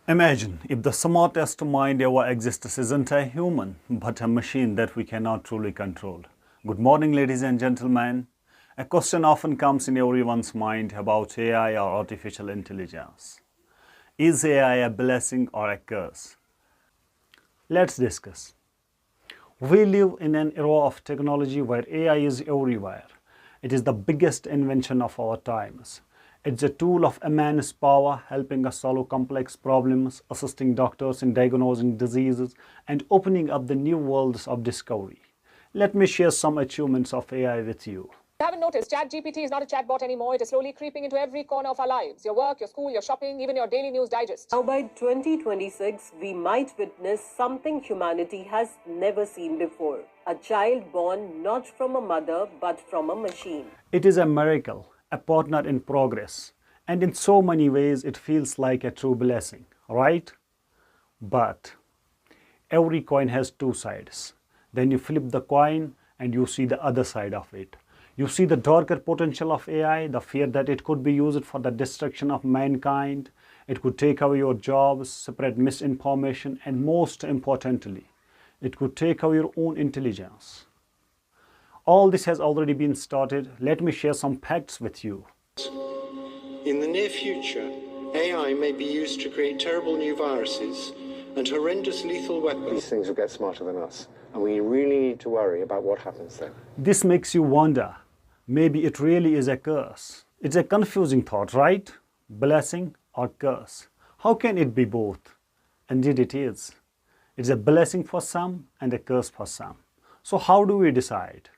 Imagine if the smartest mind ever exists isn't a human, but a machine that we cannot truly control. Good morning, ladies and gentlemen. A question often comes in everyone's mind about AI or artificial intelligence. Is AI a blessing or a curse? Let's discuss. We live in an era of technology where AI is everywhere. It is the biggest invention of our times. It's a tool of immense power, helping us solve complex problems, assisting doctors in diagnosing diseases, and opening up the new worlds of discovery. Let me share some achievements of AI with you. You haven't noticed, ChatGPT is not a chatbot anymore. It is slowly creeping into every corner of our lives. Your work, your school, your shopping, even your daily news digest. Now by 2026, we might witness something humanity has never seen before. A child born not from a mother, but from a machine. It is a miracle, a partner in progress, and in so many ways it feels like a true blessing, right? But every coin has two sides. Then you flip the coin and you see the other side of it. You see the darker potential of AI, the fear that it could be used for the destruction of mankind. It could take away your jobs, spread misinformation, and most importantly, it could take away your own intelligence. All this has already been started. Let me share some facts with you. In the near future, AI may be used to create terrible new viruses and horrendous lethal weapons. These things will get smarter than us, and we really need to worry about what happens then. This makes you wonder, maybe it really is a curse. It's a confusing thought, right? Blessing or curse? How can it be both? Indeed it is. It's a blessing for some and a curse for some. So how do we decide?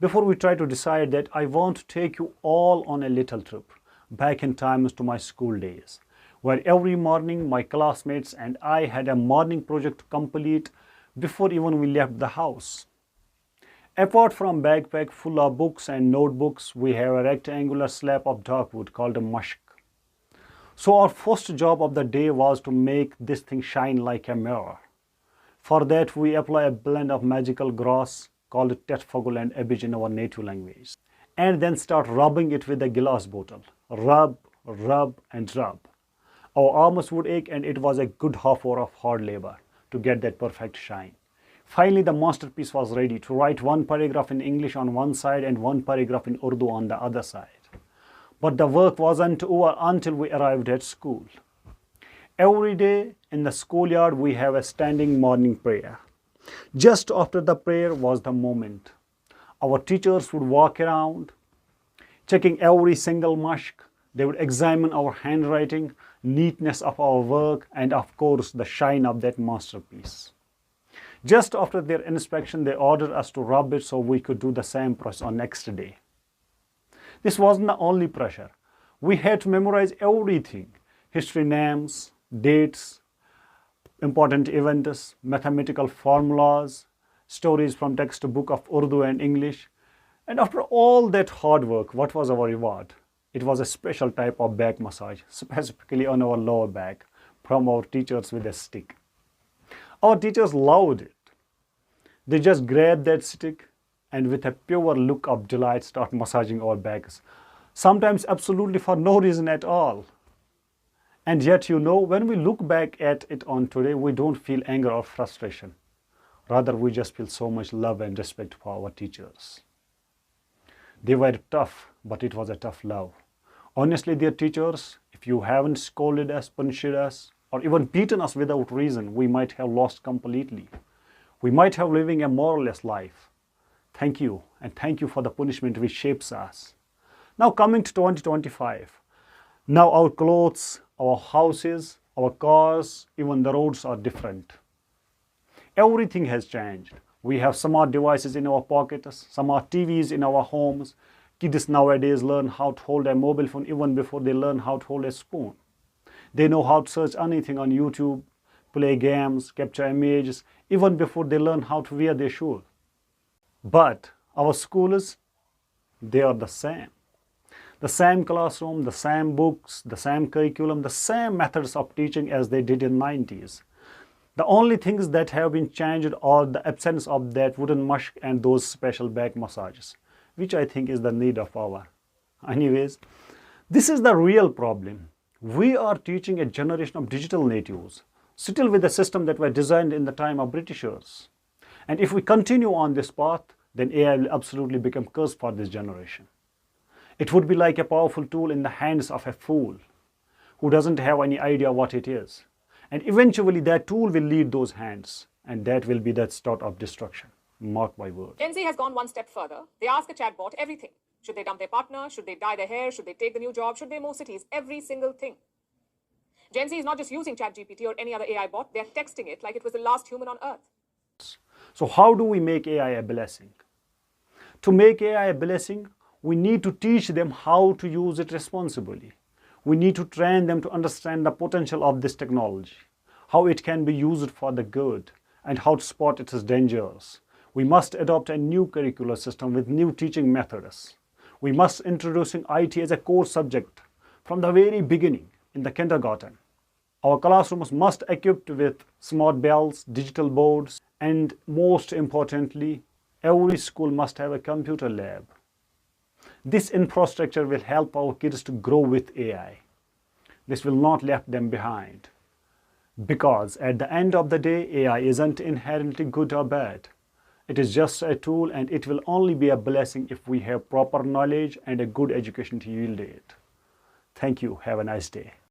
Before we try to decide that, I want to take you all on a little trip back in time to my school days, where every morning my classmates and I had a morning project to complete before even we left the house. Apart from backpack full of books and notebooks, we have a rectangular slab of dark wood called a mushk. So our first job of the day was to make this thing shine like a mirror. For that, we apply a blend of magical grass called tetfagul and abij in our native language, and then start rubbing it with a glass bottle. Rub, rub, and rub. Our arms would ache, and it was a good half hour of hard labor to get that perfect shine. Finally, the masterpiece was ready to write one paragraph in English on one side and one paragraph in Urdu on the other side. But the work wasn't over until we arrived at school. Every day in the schoolyard, we have a standing morning prayer. Just after the prayer was the moment. Our teachers would walk around, checking every single mushk. They would examine our handwriting, neatness of our work, and of course, the shine of that masterpiece. Just after their inspection, they ordered us to rub it so we could do the same process on next day. This wasn't the only pressure. We had to memorize everything: history names, dates, important events, mathematical formulas, stories from textbook of Urdu and English. And after all that hard work, what was our reward? It was a special type of back massage, specifically on our lower back, from our teachers with a stick. Our teachers loved it. They just grabbed that stick and with a pure look of delight start massaging our backs, sometimes absolutely for no reason at all. And yet, when we look back at it on today, we don't feel anger or frustration. Rather, we just feel so much love and respect for our teachers. They were tough, but it was a tough love. Honestly, dear teachers, if you haven't scolded us, punished us, or even beaten us without reason, we might have lost completely. We might have living a moralless life. Thank you, and thank you for the punishment which shapes us. Now coming to 2025. Now our clothes, our houses, our cars, even the roads are different. Everything has changed. We have smart devices in our pockets, smart TVs in our homes. Kids nowadays learn how to hold a mobile phone even before they learn how to hold a spoon. They know how to search anything on YouTube, play games, capture images, even before they learn how to wear their shoes. But our schools, they are the same. The same classroom, the same books, the same curriculum, the same methods of teaching as they did in the 90s. The only things that have been changed are the absence of that wooden mushk and those special back massages, which I think is the need of hour. Anyways, this is the real problem. We are teaching a generation of digital natives, still with a system that were designed in the time of Britishers. And if we continue on this path, then AI will absolutely become cursed for this generation. It would be like a powerful tool in the hands of a fool who doesn't have any idea what it is. And eventually that tool will lead those hands, and that will be the start of destruction. Mark my words. Gen Z has gone one step further. They ask a chatbot everything. Should they dump their partner? Should they dye their hair? Should they take the new job? Should they move cities? Every single thing. Gen Z is not just using ChatGPT or any other AI bot, they're texting it like it was the last human on earth. So how do we make AI a blessing? To make AI a blessing, we need to teach them how to use it responsibly. We need to train them to understand the potential of this technology, how it can be used for the good, and how to spot its dangers. We must adopt a new curricular system with new teaching methods. We must introducing IT as a core subject from the very beginning in the kindergarten. Our classrooms must be equipped with smart bells, digital boards, and most importantly, every school must have a computer lab. This infrastructure will help our kids to grow with AI. This will not leave them behind. Because at the end of the day, AI isn't inherently good or bad. It is just a tool, and it will only be a blessing if we have proper knowledge and a good education to yield it. Thank you. Have a nice day.